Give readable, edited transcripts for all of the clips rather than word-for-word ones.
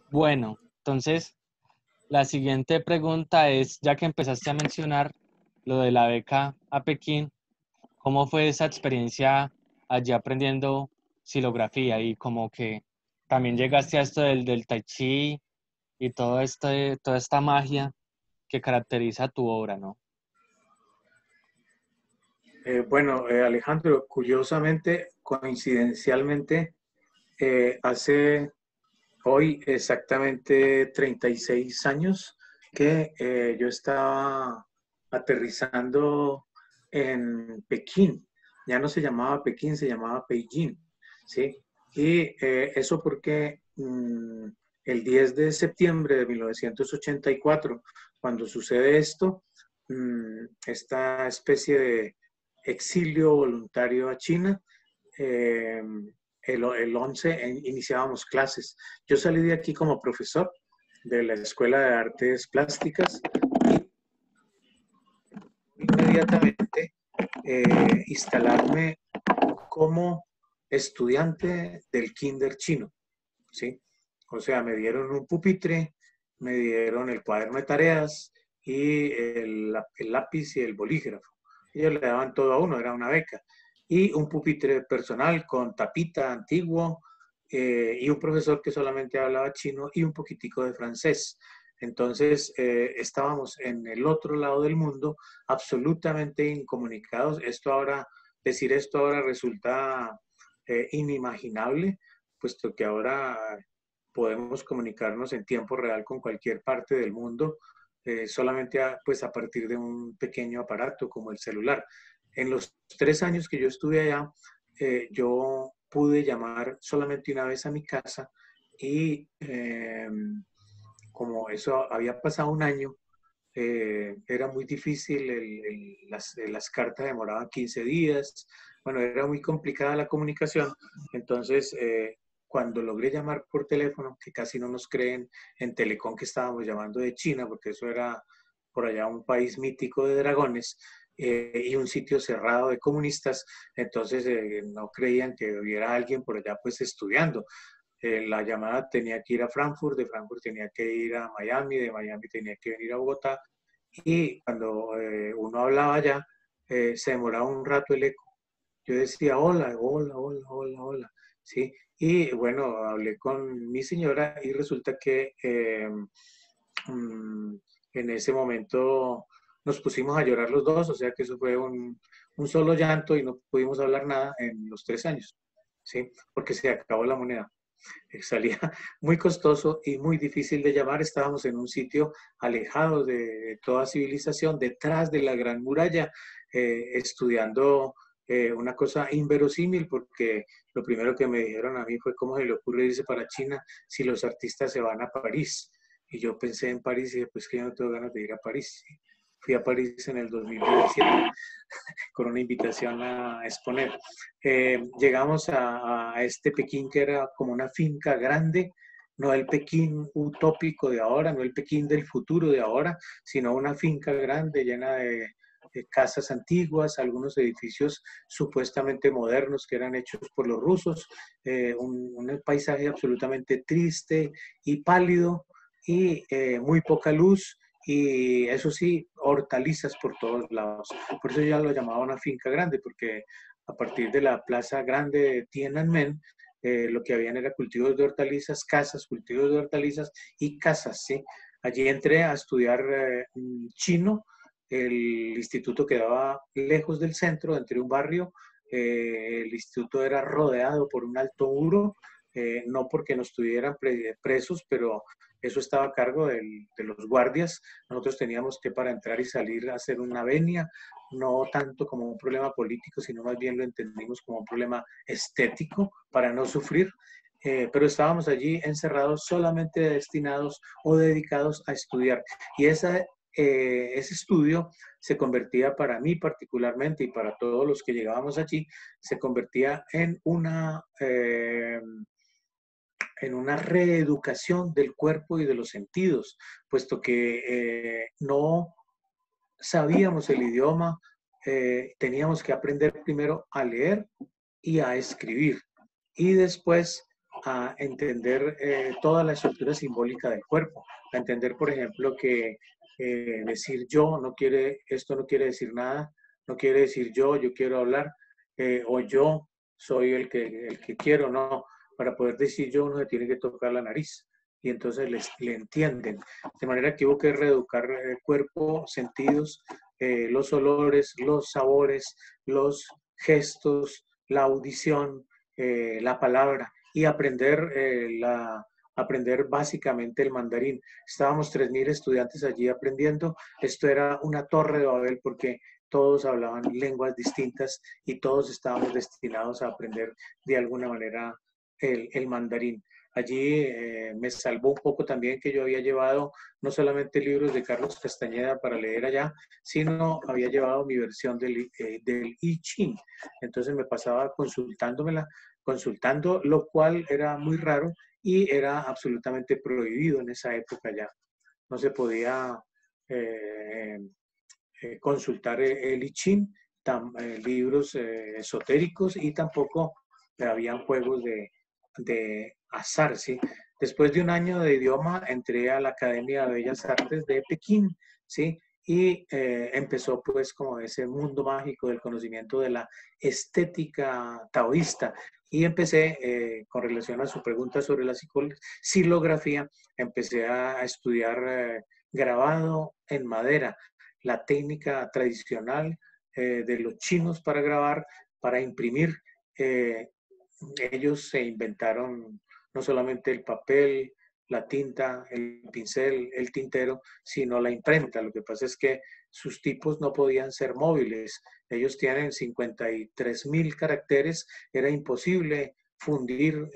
Bueno, entonces la siguiente pregunta es, ya que empezaste a mencionar lo de la beca a Pekín, ¿cómo fue esa experiencia allí aprendiendo xilografía? Y como que también llegaste a esto del tai chi y toda esta magia que caracteriza tu obra, ¿no? Alejandro, curiosamente, coincidencialmente, hace hoy exactamente 36 años que yo estaba aterrizando en Pekín. Ya no se llamaba Pekín, se llamaba Beijing, ¿sí? Y eso porque el 10 de septiembre de 1984, cuando sucede esto, esta especie de exilio voluntario a China, eh, el 11 iniciábamos clases. Yo salí de aquí como profesor de la Escuela de Artes Plásticas y inmediatamente instalarme como estudiante del kinder chino, ¿sí? O sea, me dieron un pupitre, me dieron el cuaderno de tareas y el lápiz y el bolígrafo. Ellos le daban todo a uno, era una beca. Y un pupitre personal con tapita antiguo y un profesor que solamente hablaba chino y un poquitico de francés. Entonces estábamos en el otro lado del mundo, absolutamente incomunicados. Decir esto ahora resulta inimaginable, puesto que ahora podemos comunicarnos en tiempo real con cualquier parte del mundo, solamente pues a partir de un pequeño aparato como el celular. En los 3 años que yo estuve allá, yo pude llamar solamente una vez a mi casa y como eso había pasado un año, era muy difícil, las cartas demoraban 15 días, bueno, era muy complicada la comunicación, entonces cuando logré llamar por teléfono, que casi no nos creen en Telecom que estábamos llamando de China, porque eso era por allá un país mítico de dragones, y un sitio cerrado de comunistas, entonces no creían que hubiera alguien por allá pues estudiando. La llamada tenía que ir a Frankfurt, de Frankfurt tenía que ir a Miami, de Miami tenía que venir a Bogotá, y cuando uno hablaba ya, se demoraba un rato el eco. Yo decía, hola, hola, hola, hola, hola, ¿sí? Y bueno, hablé con mi señora y resulta que mm, en ese momento nos pusimos a llorar los dos, o sea que eso fue un solo llanto y no pudimos hablar nada en los 3 años, ¿sí? Porque se acabó la moneda. Salía muy costoso y muy difícil de llamar. Estábamos en un sitio alejado de toda civilización, detrás de la Gran Muralla, estudiando una cosa inverosímil, porque lo primero que me dijeron a mí fue cómo se le ocurre irse para China si los artistas se van a París. Y yo pensé en París y dije, pues que yo no tengo ganas de ir a París. Fui a París en el 2017 con una invitación a exponer. Llegamos a este Pekín que era como una finca grande, no el Pekín utópico de ahora, no el Pekín del futuro de ahora, sino una finca grande llena de casas antiguas, algunos edificios supuestamente modernos que eran hechos por los rusos, un paisaje absolutamente triste y pálido y muy poca luz y eso sí, hortalizas por todos lados. Por eso ya lo llamaba una finca grande, porque a partir de la plaza grande de Tiananmen, lo que habían era cultivos de hortalizas, casas, cultivos de hortalizas y casas, ¿sí? Allí entré a estudiar chino, el instituto quedaba lejos del centro, entre un barrio, el instituto era rodeado por un alto muro, no porque no estuvieran presos, pero eso estaba a cargo de los guardias. Nosotros teníamos que para entrar y salir hacer una venia, no tanto como un problema político, sino más bien lo entendimos como un problema estético para no sufrir. Pero estábamos allí encerrados solamente destinados o dedicados a estudiar. Y ese estudio se convertía para mí particularmente y para todos los que llegábamos allí, se convertía en una reeducación del cuerpo y de los sentidos, puesto que no sabíamos el idioma, teníamos que aprender primero a leer y a escribir. Y después a entender toda la estructura simbólica del cuerpo, a entender, por ejemplo, que decir yo no quiere, esto no quiere decir nada, no quiere decir yo quiero hablar, o yo soy el que quiero, no. Para poder decir yo uno se tiene que tocar la nariz y entonces le entienden. De manera que hubo que reeducar cuerpo, sentidos, los olores, los sabores, los gestos, la audición, la palabra y aprender, aprender básicamente el mandarín. Estábamos 3.000 estudiantes allí aprendiendo. Esto era una torre de Babel porque todos hablaban lenguas distintas y todos estábamos destinados a aprender de alguna manera el mandarín. Allí me salvó un poco también que yo había llevado no solamente libros de Carlos Castañeda para leer allá, sino había llevado mi versión del I Ching. Entonces me pasaba consultando, lo cual era muy raro y era absolutamente prohibido en esa época ya. No se podía eh, consultar el I Ching, libros esotéricos y tampoco habían juegos de azar, ¿sí? Después de un año de idioma, entré a la Academia de Bellas Artes de Pekín, ¿sí? Y empezó pues como ese mundo mágico del conocimiento de la estética taoísta. Y empecé, con relación a su pregunta sobre la silografía, empecé a estudiar grabado en madera, la técnica tradicional de los chinos para grabar, para imprimir. Eh, Ellos se inventaron no solamente el papel, la tinta, el pincel, el tintero, sino la imprenta. Lo que pasa es que sus tipos no podían ser móviles. Ellos tienen 53.000 caracteres. Era imposible fundir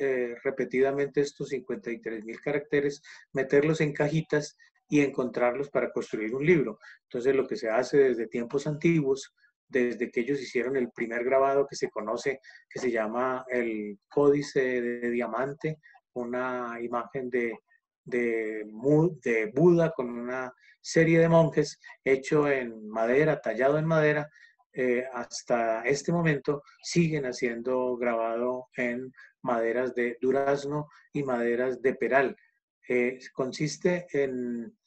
repetidamente estos 53.000 caracteres, meterlos en cajitas y encontrarlos para construir un libro. Entonces lo que se hace desde tiempos antiguos, desde que ellos hicieron el primer grabado que se conoce, que se llama el Códice de Diamante, una imagen de Buda con una serie de monjes hecho en madera, tallado en madera, hasta este momento siguen haciendo grabado en maderas de durazno y maderas de peral. Consiste en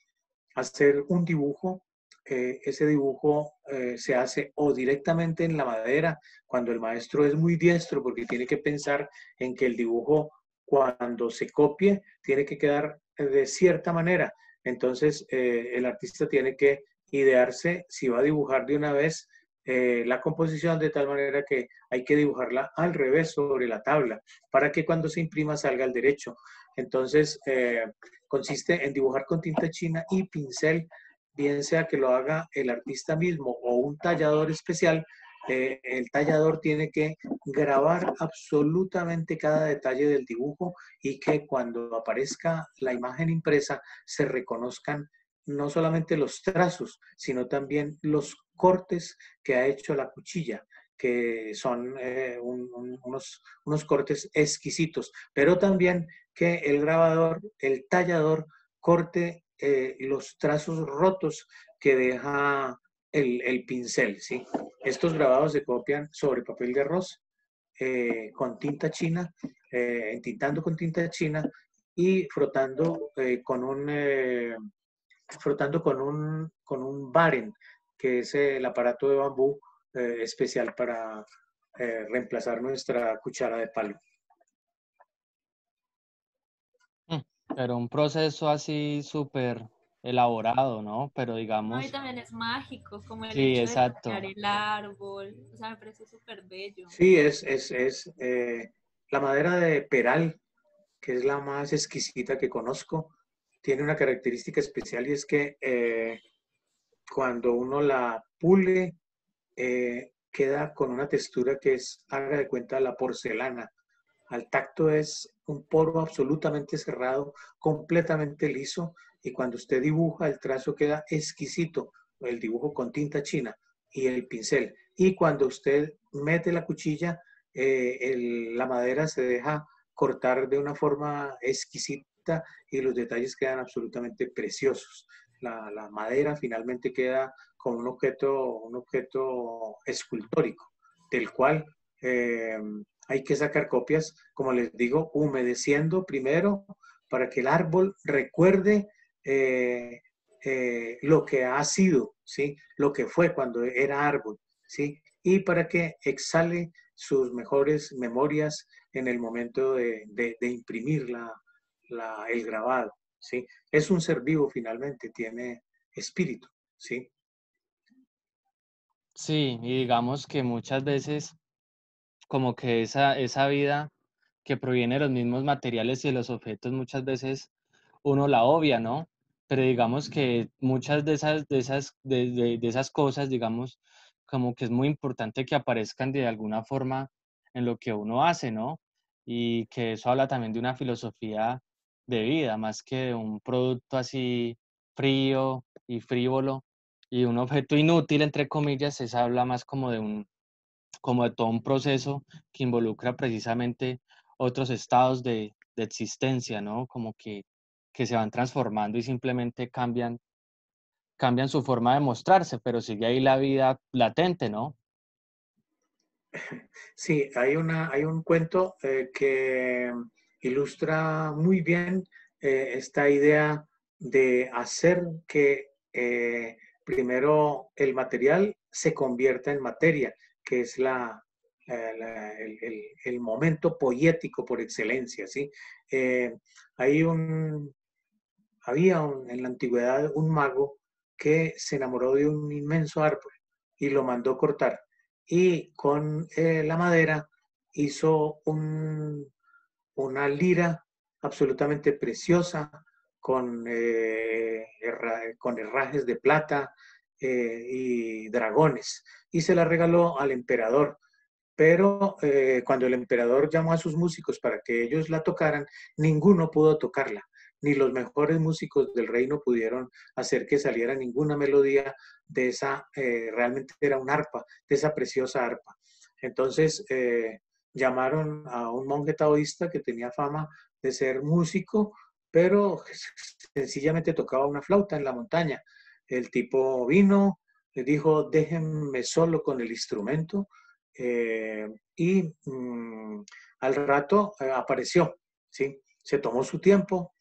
hacer un dibujo. Ese dibujo se hace o directamente en la madera, cuando el maestro es muy diestro, porque tiene que pensar en que el dibujo, cuando se copie, tiene que quedar de cierta manera. Entonces, el artista tiene que idearse si va a dibujar de una vez la composición de tal manera que hay que dibujarla al revés sobre la tabla para que cuando se imprima salga al derecho. Entonces, consiste en dibujar con tinta china y pincel, bien sea que lo haga el artista mismo o un tallador especial. El tallador tiene que grabar absolutamente cada detalle del dibujo y que cuando aparezca la imagen impresa se reconozcan no solamente los trazos, sino también los cortes que ha hecho la cuchilla, que son unos cortes exquisitos, pero también que el grabador, el tallador, corte los trazos rotos que deja el pincel, ¿sí? Estos grabados se copian sobre papel de arroz con tinta china, entintando con tinta china y frotando con un baren, que es el aparato de bambú especial para reemplazar nuestra cuchara de palo. Pero un proceso así súper elaborado, ¿no? Pero No, y digamos, también es mágico, como el sí, hecho de exacto. tallar el árbol. O sea, me parece súper bello. Sí, la madera de peral, que es la más exquisita que conozco, tiene una característica especial y es que cuando uno la pule, queda con una textura que es, haga de cuenta, la porcelana. Al tacto es un poro absolutamente cerrado, completamente liso, y cuando usted dibuja, el trazo queda exquisito, el dibujo con tinta china y el pincel. Y cuando usted mete la cuchilla, la madera se deja cortar de una forma exquisita y los detalles quedan absolutamente preciosos. La madera finalmente queda como un objeto escultórico, del cual hay que sacar copias, como les digo, humedeciendo primero para que el árbol recuerde lo que ha sido, ¿sí? Lo que fue cuando era árbol, ¿sí? Y para que exhale sus mejores memorias en el momento de imprimir el grabado, ¿sí? Es un ser vivo finalmente, tiene espíritu, ¿sí? Sí, y digamos que muchas veces como que esa vida que proviene de los mismos materiales y de los objetos muchas veces uno la obvia, ¿no? Pero digamos que muchas de esas cosas, digamos, como que es muy importante que aparezcan de alguna forma en lo que uno hace, ¿no? Y que eso habla también de una filosofía de vida, más que de un producto así frío y frívolo y un objeto inútil, entre comillas, es habla más como de todo un proceso que involucra precisamente otros estados de existencia, ¿no? Como que se van transformando y simplemente cambian su forma de mostrarse, pero sigue ahí la vida latente, ¿no? Sí, hay un cuento que ilustra muy bien esta idea de hacer que primero el material se convierta en materia, que es el momento poético por excelencia, ¿sí? Eh, hay en la antigüedad un mago que se enamoró de un inmenso árbol y lo mandó cortar. Y con la madera hizo una lira absolutamente preciosa con herrajes de plata y dragones. Y se la regaló al emperador. Pero cuando el emperador llamó a sus músicos para que ellos la tocaran, ninguno pudo tocarla, ni los mejores músicos del reino pudieron hacer que saliera ninguna melodía de esa, realmente era un arpa, de esa preciosa arpa. Entonces llamaron a un monje taoísta que tenía fama de ser músico, pero sencillamente tocaba una flauta en la montaña. El tipo vino, le dijo, déjenme solo con el instrumento y al rato apareció, ¿sí? Se tomó su tiempo,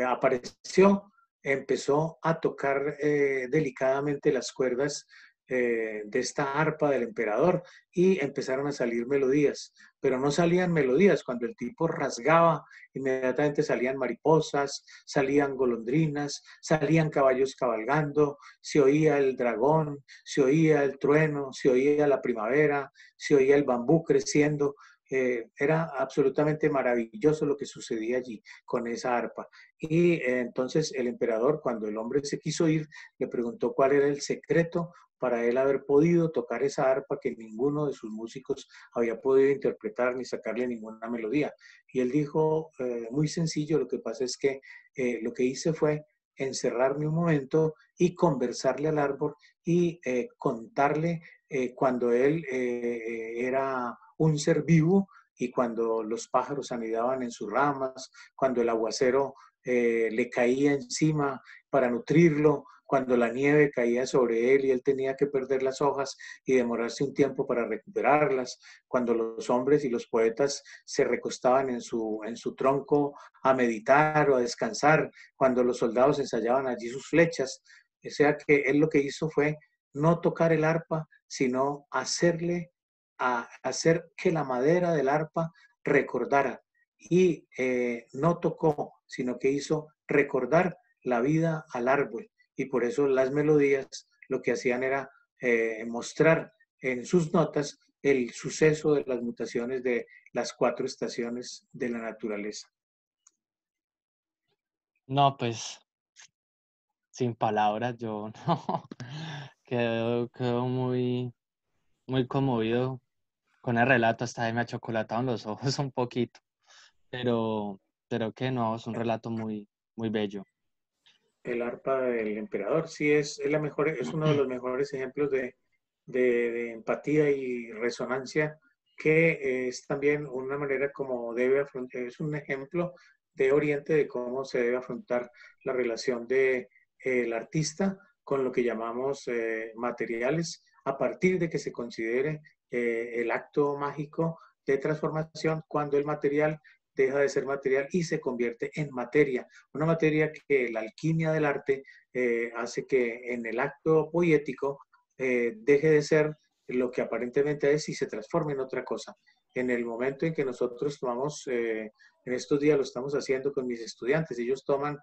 apareció, empezó a tocar delicadamente las cuerdas de esta arpa del emperador y empezaron a salir melodías, pero no salían melodías. Cuando el tipo rasgaba, inmediatamente salían mariposas, salían golondrinas, salían caballos cabalgando, se oía el dragón, se oía el trueno, se oía la primavera, se oía el bambú creciendo. Era absolutamente maravilloso lo que sucedía allí con esa arpa. Y entonces el emperador, cuando el hombre se quiso ir, le preguntó cuál era el secreto para él haber podido tocar esa arpa que ninguno de sus músicos había podido interpretar ni sacarle ninguna melodía. Y él dijo, muy sencillo, lo que pasa es que lo que hice fue encerrarme un momento y conversarle al árbol y contarle cuando él era un ser vivo y cuando los pájaros anidaban en sus ramas, cuando el aguacero le caía encima para nutrirlo, cuando la nieve caía sobre él y él tenía que perder las hojas y demorarse un tiempo para recuperarlas, cuando los hombres y los poetas se recostaban en su tronco a meditar o a descansar, cuando los soldados ensayaban allí sus flechas. O sea que él lo que hizo fue no tocar el arpa, sino hacer que la madera del arpa recordara. Y no tocó, sino que hizo recordar la vida al árbol. Y por eso las melodías lo que hacían era mostrar en sus notas el suceso de las mutaciones de las 4 estaciones de la naturaleza. No, pues sin palabras, yo no. Quedo muy conmovido con el relato, hasta ahí me achocolataron los ojos un poquito, pero, pero que no, es un relato muy bello. El arpa del emperador, sí, es uno de los mejores ejemplos de empatía y resonancia, que es también una manera como debe afrontar, es un ejemplo de Oriente de cómo se debe afrontar la relación de el artista con lo que llamamos materiales, a partir de que se considere el acto mágico de transformación cuando el material deja de ser material y se convierte en materia. Una materia que la alquimia del arte hace que en el acto poético deje de ser lo que aparentemente es y se transforme en otra cosa. En el momento en que nosotros tomamos, en estos días lo estamos haciendo con mis estudiantes, ellos toman,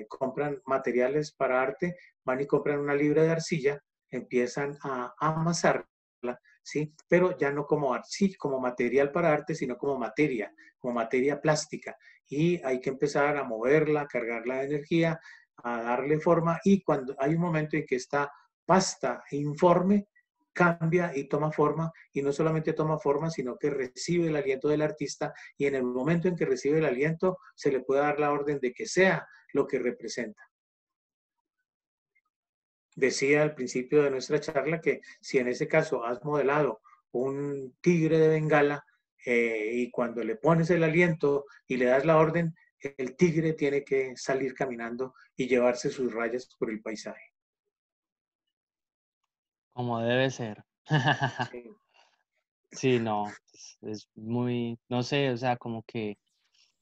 compran materiales para arte, van y compran una libra de arcilla, empiezan a amasarla, ¿sí? Pero ya no como arcilla, como material para arte, sino como materia plástica. Y hay que empezar a moverla, a cargarla de energía, a darle forma, y cuando hay un momento en que esta pasta informe cambia y toma forma, y no solamente toma forma, sino que recibe el aliento del artista, y en el momento en que recibe el aliento, se le puede dar la orden de que sea lo que representa. Decía al principio de nuestra charla que si en ese caso has modelado un tigre de Bengala y cuando le pones el aliento y le das la orden, el tigre tiene que salir caminando y llevarse sus rayas por el paisaje. Como debe ser. Sí. Sí, no, es muy, no sé, o sea, como que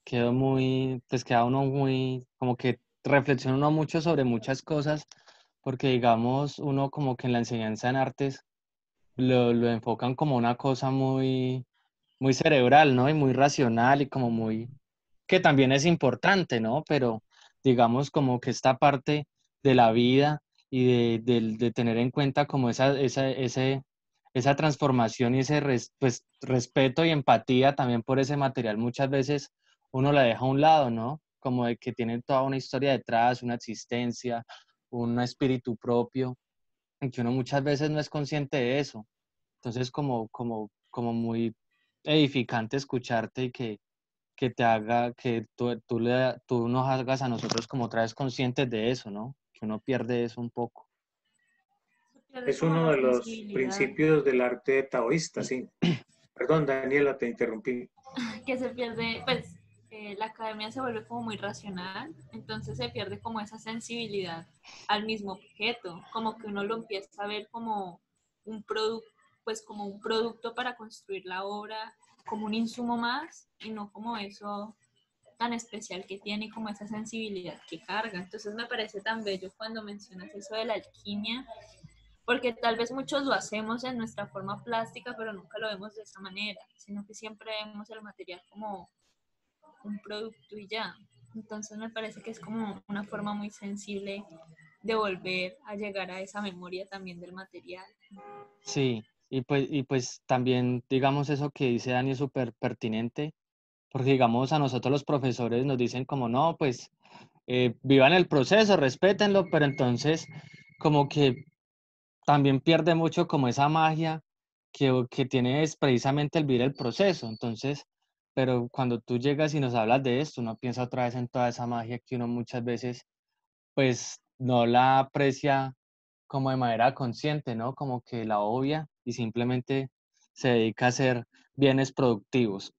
quedó muy, pues queda uno muy, como que reflexiona uno mucho sobre muchas cosas, porque digamos, uno como que en la enseñanza en artes lo enfocan como una cosa muy, muy cerebral, ¿no? Y muy racional y como muy, que también es importante, ¿no? Pero digamos como que esta parte de la vida y de tener en cuenta como esa transformación y ese pues, respeto y empatía también por ese material, muchas veces uno la deja a un lado, ¿no? Como de que tiene toda una historia detrás, una existencia, un espíritu propio, y que uno muchas veces no es consciente de eso. Entonces, como muy edificante escucharte y que te haga, que tú nos hagas a nosotros como otra vez conscientes de eso, ¿no? Que uno pierde eso un poco. Se pierde Es como uno la de los sensibilidad, principios del arte taoísta, sí. Perdón, Daniela, te interrumpí. que se pierde, pues la academia se vuelve como muy racional, entonces se pierde como esa sensibilidad al mismo objeto, como que uno lo empieza a ver como un producto, pues como un producto para construir la obra, como un insumo más y no como eso tan especial que tiene, como esa sensibilidad que carga. Entonces me parece tan bello cuando mencionas eso de la alquimia, porque tal vez muchos lo hacemos en nuestra forma plástica, pero nunca lo vemos de esa manera, sino que siempre vemos el material como un producto y ya. Entonces me parece que es como una forma muy sensible de volver a llegar a esa memoria también del material. Sí, y pues también, digamos, eso que dice Dani es súper pertinente, porque digamos, a nosotros los profesores nos dicen como, no, pues vivan el proceso, respétenlo, pero entonces como que también pierde mucho como esa magia que tiene es precisamente el vivir el proceso. Entonces, pero cuando tú llegas y nos hablas de esto, uno piensa otra vez en toda esa magia que uno muchas veces pues no la aprecia como de manera consciente, ¿no? Como que la obvia y simplemente se dedica a hacer bienes productivos.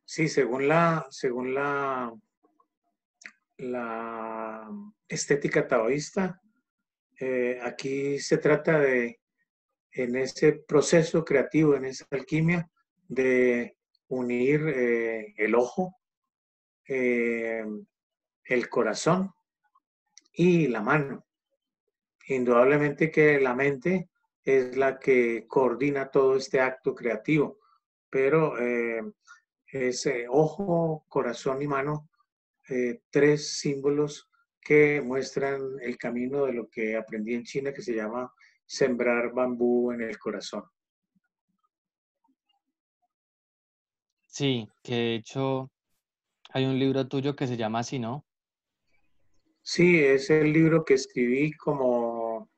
Sí, la estética taoísta, aquí se trata de, en ese proceso creativo, en esa alquimia, de unir el ojo, eh, el corazón y la mano. Indudablemente que la mente es la que coordina todo este acto creativo, pero es ojo, corazón y mano, tres símbolos que muestran el camino de lo que aprendí en China, que se llama sembrar bambú en el corazón. Sí, que de hecho hay un libro tuyo que se llama así, ¿no? Sí, es el libro que escribí como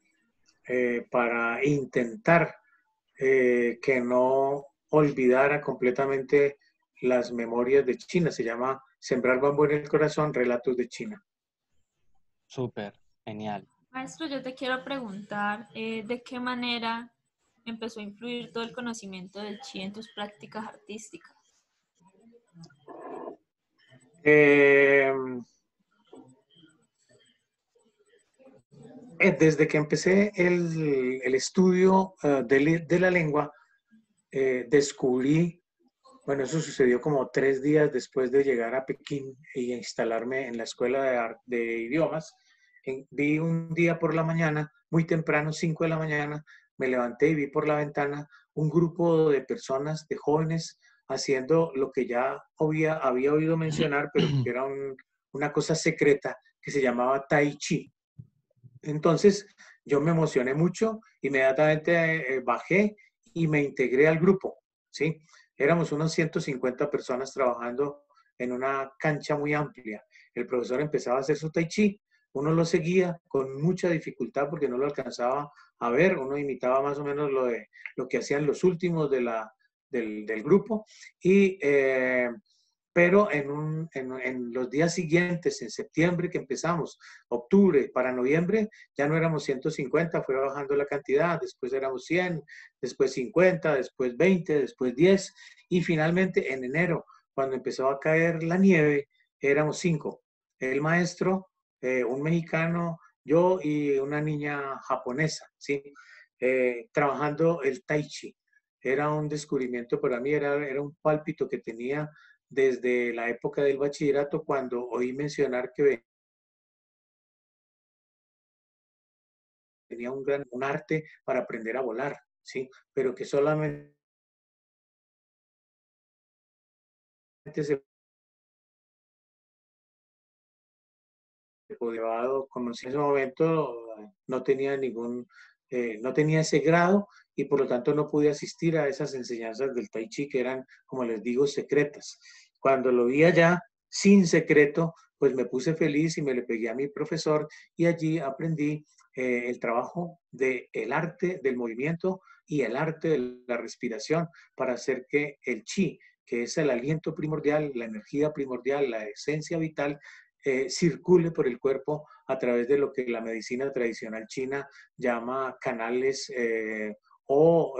para intentar que no olvidara completamente las memorias de China. Se llama Sembrar bambú en el corazón, relatos de China. Súper, genial. Maestro, yo te quiero preguntar de qué manera empezó a influir todo el conocimiento del chi en tus prácticas artísticas. Eh, desde que empecé el estudio de la lengua, descubrí, bueno, eso sucedió como 3 días después de llegar a Pekín y instalarme en la escuela de idiomas. Vi un día por la mañana, muy temprano, 5 de la mañana, me levanté y vi por la ventana un grupo de personas, de jóvenes, haciendo lo que ya había oído mencionar, pero que era una cosa secreta que se llamaba Tai Chi. Entonces yo me emocioné mucho, inmediatamente bajé y me integré al grupo, ¿sí? Éramos unos 150 personas trabajando en una cancha muy amplia. El profesor empezaba a hacer su tai chi, uno lo seguía con mucha dificultad porque no lo alcanzaba a ver, uno imitaba más o menos lo que hacían los últimos del grupo y pero en los días siguientes, en septiembre que empezamos, octubre para noviembre, ya no éramos 150, fue bajando la cantidad, después éramos 100, después 50, después 20, después 10, y finalmente en enero, cuando empezó a caer la nieve, éramos 5. El maestro, un mexicano, yo y una niña japonesa, ¿sí? Trabajando el tai chi. Era un descubrimiento para mí, era un pálpito que tenía desde la época del bachillerato, cuando oí mencionar que tenía un arte para aprender a volar, ¿sí? Pero que solamente se podía conocer en ese momento, no tenía no tenía ese grado y por lo tanto no pude asistir a esas enseñanzas del Tai Chi que eran, como les digo, secretas. Cuando lo vi allá, sin secreto, pues me puse feliz y me le pegué a mi profesor y allí aprendí el trabajo del arte del movimiento y el arte de la respiración para hacer que el chi, que es el aliento primordial, la energía primordial, la esencia vital, circule por el cuerpo a través de lo que la medicina tradicional china llama canales o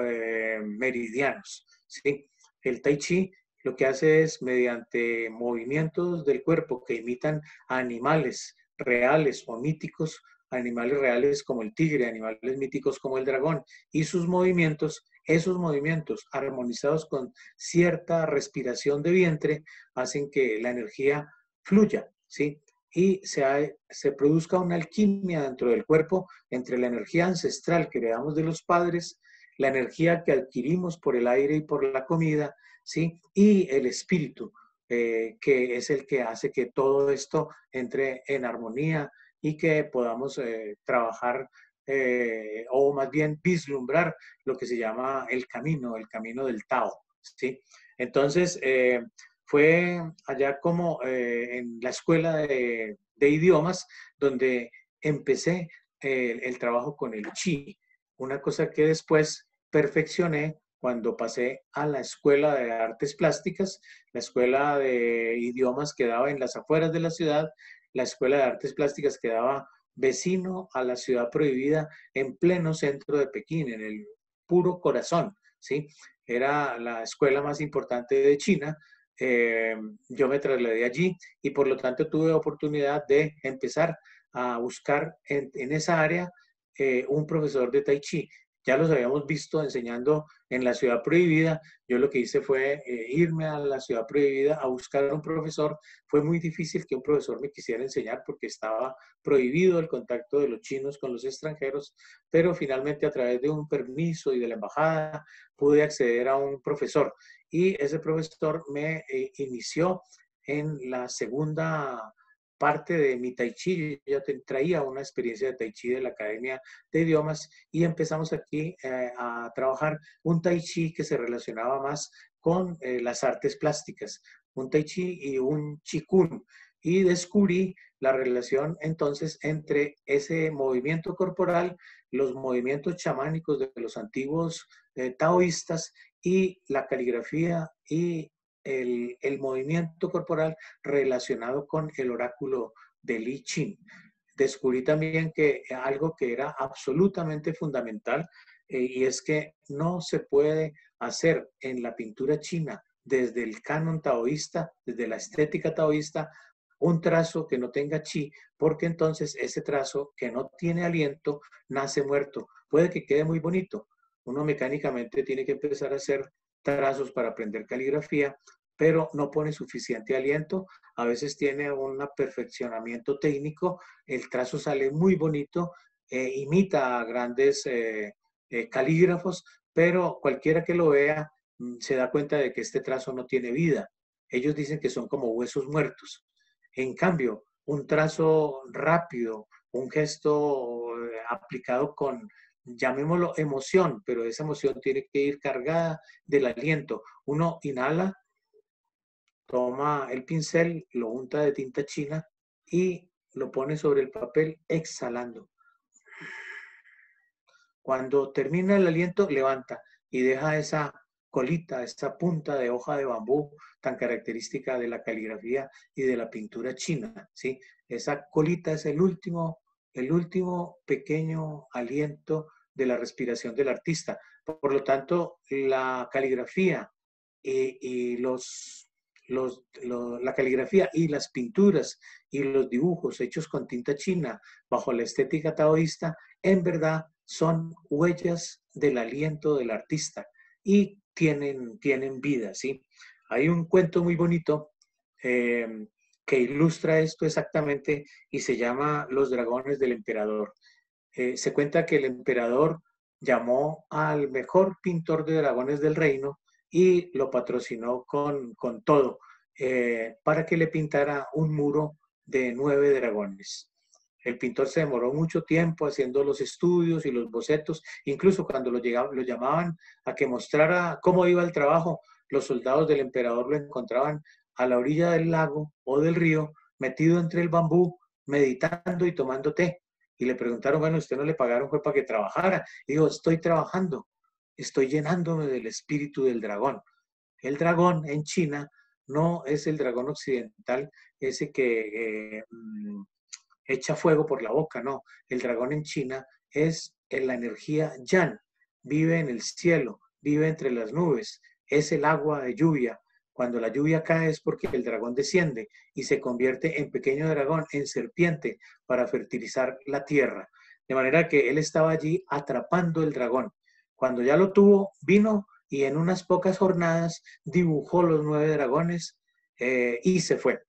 meridianos, ¿sí? El tai chi lo que hace es, mediante movimientos del cuerpo que imitan a animales reales o míticos, animales reales como el tigre, animales míticos como el dragón, y sus movimientos, esos movimientos armonizados con cierta respiración de vientre, hacen que la energía fluya, ¿sí? Y se produzca una alquimia dentro del cuerpo entre la energía ancestral que heredamos de los padres, la energía que adquirimos por el aire y por la comida, ¿sí? Y el espíritu, que es el que hace que todo esto entre en armonía y que podamos trabajar o más bien vislumbrar lo que se llama el camino del Tao, ¿sí? Entonces, fue allá como en la escuela de idiomas donde empecé el trabajo con el chi, una cosa que después perfeccioné cuando pasé a la escuela de artes plásticas, la escuela de idiomas quedaba en las afueras de la ciudad, la escuela de artes plásticas quedaba vecino a la ciudad prohibida en pleno centro de Pekín, en el puro corazón, ¿sí? Era la escuela más importante de China. Yo me trasladé allí y por lo tanto tuve oportunidad de empezar a buscar en esa área un profesor de Tai Chi. Ya los habíamos visto enseñando en la ciudad prohibida. Yo lo que hice fue irme a la ciudad prohibida a buscar un profesor. Fue muy difícil que un profesor me quisiera enseñar porque estaba prohibido el contacto de los chinos con los extranjeros, pero finalmente a través de un permiso y de la embajada pude acceder a un profesor y ese profesor me inició en la segunda parte de mi Tai Chi. Yo traía una experiencia de Tai Chi de la Academia de Idiomas y empezamos aquí a trabajar un Tai Chi que se relacionaba más con las artes plásticas, un Tai Chi y un Qigong. Y descubrí la relación entonces entre ese movimiento corporal, los movimientos chamánicos de los antiguos taoístas y la caligrafía y el movimiento corporal relacionado con el oráculo de Li Qin. Descubrí también que algo que era absolutamente fundamental y es que no se puede hacer en la pintura china desde el canon taoísta, desde la estética taoísta, un trazo que no tenga chi, porque entonces ese trazo que no tiene aliento nace muerto. Puede que quede muy bonito. Uno mecánicamente tiene que empezar a hacer trazos para aprender caligrafía, pero no pone suficiente aliento. A veces tiene un perfeccionamiento técnico, el trazo sale muy bonito, imita a grandes calígrafos, pero cualquiera que lo vea se da cuenta de que este trazo no tiene vida. Ellos dicen que son como huesos muertos. En cambio, un trazo rápido, un gesto aplicado con, llamémoslo emoción, pero esa emoción tiene que ir cargada del aliento. Uno inhala, toma el pincel, lo unta de tinta china y lo pone sobre el papel exhalando. Cuando termina el aliento, levanta y deja esa colita, esa punta de hoja de bambú tan característica de la caligrafía y de la pintura china, ¿sí? Esa colita es el último pequeño aliento de la respiración del artista. Por lo tanto, la caligrafía la caligrafía y las pinturas y los dibujos hechos con tinta china bajo la estética taoísta, en verdad son huellas del aliento del artista y tienen vida, ¿sí? Hay un cuento muy bonito que ilustra esto exactamente y se llama Los dragones del emperador. Se cuenta que el emperador llamó al mejor pintor de dragones del reino y lo patrocinó con todo para que le pintara un muro de 9 dragones. El pintor se demoró mucho tiempo haciendo los estudios y los bocetos, incluso cuando lo llamaban a que mostrara cómo iba el trabajo, los soldados del emperador lo encontraban a la orilla del lago o del río, metido entre el bambú, meditando y tomando té. Y le preguntaron, bueno, ¿usted no le pagaron fue para que trabajara? Y dijo, estoy trabajando, estoy llenándome del espíritu del dragón. El dragón en China no es el dragón occidental, ese que echa fuego por la boca, no. El dragón en China es en la energía yan, vive en el cielo, vive entre las nubes, es el agua de lluvia. Cuando la lluvia cae es porque el dragón desciende y se convierte en pequeño dragón, en serpiente, para fertilizar la tierra. De manera que él estaba allí atrapando el dragón. Cuando ya lo tuvo, vino y en unas pocas jornadas dibujó los 9 dragones y se fue.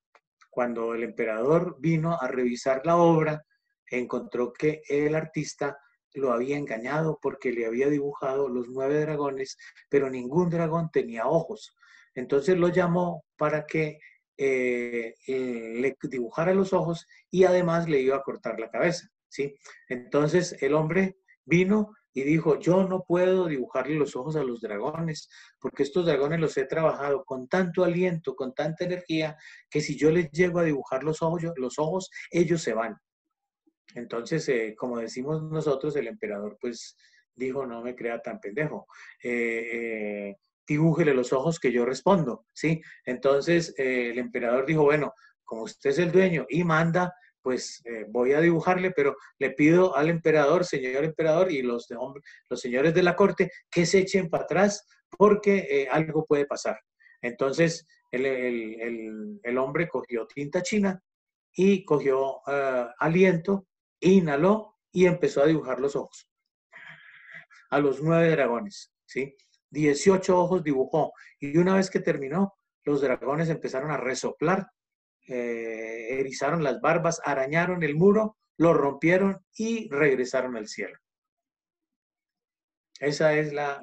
Cuando el emperador vino a revisar la obra, encontró que el artista lo había engañado porque le había dibujado los 9 dragones, pero ningún dragón tenía ojos. Entonces lo llamó para que le dibujara los ojos y además le iba a cortar la cabeza, ¿sí? Entonces el hombre vino y dijo, yo no puedo dibujarle los ojos a los dragones, porque estos dragones los he trabajado con tanto aliento, con tanta energía, que si yo les llego a dibujar los ojos ellos se van. Entonces, como decimos nosotros, el emperador pues dijo, no me crea tan pendejo. Dibújele los ojos que yo respondo, ¿sí? Entonces, el emperador dijo, bueno, como usted es el dueño y manda, pues voy a dibujarle, pero le pido al emperador, señor emperador, y los señores de la corte que se echen para atrás porque algo puede pasar. Entonces, el hombre cogió tinta china y cogió aliento, inhaló y empezó a dibujar los ojos a los 9 dragones, ¿sí? 18 ojos dibujó y una vez que terminó, los dragones empezaron a resoplar, erizaron las barbas, arañaron el muro, lo rompieron y regresaron al cielo. Esa es la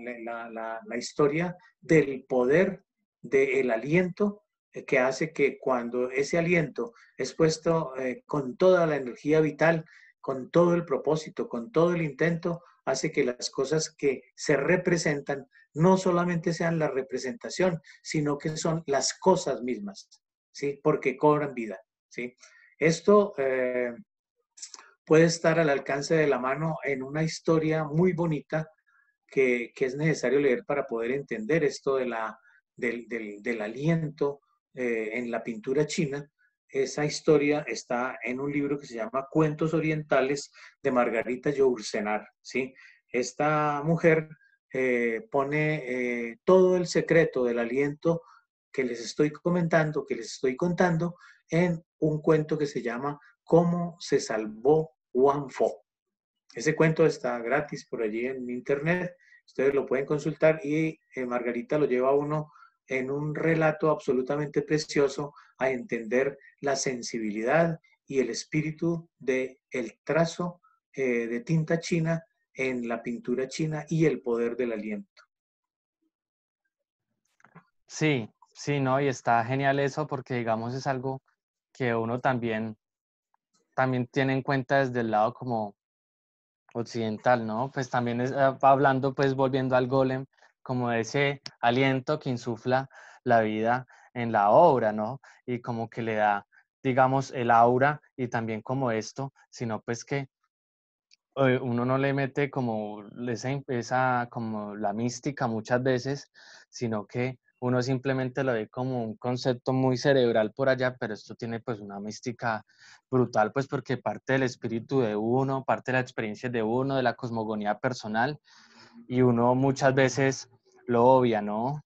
historia del poder del aliento que hace que cuando ese aliento es puesto con toda la energía vital, con todo el propósito, con todo el intento, hace que las cosas que se representan no solamente sean la representación, sino que son las cosas mismas, ¿sí? Porque cobran vida, ¿sí? Esto puede estar al alcance de la mano en una historia muy bonita que es necesario leer para poder entender esto del aliento en la pintura china. Esa historia está en un libro que se llama Cuentos Orientales de Margarita Yourcenar, ¿sí? Esta mujer pone todo el secreto del aliento que les estoy comentando, que les estoy contando, en un cuento que se llama Cómo se salvó Wang Fo. Ese cuento está gratis por allí en internet Ustedes lo pueden consultar y Margarita lo lleva a uno en un relato absolutamente precioso a entender la sensibilidad y el espíritu del trazo de tinta china en la pintura china y el poder del aliento. Sí, sí, no, y está genial eso porque digamos es algo que uno también tiene en cuenta desde el lado como occidental, ¿no? Pues también hablando, pues volviendo al golem, como ese aliento que insufla la vida en la obra, ¿no? Y como que le da, digamos, el aura y también como esto, sino pues que uno no le mete como esa como la mística muchas veces, sino que uno simplemente lo ve como un concepto muy cerebral por allá, pero esto tiene pues una mística brutal, pues porque parte del espíritu de uno, parte de la experiencia de uno, de la cosmogonía personal, y uno muchas veces lo obvia, ¿no?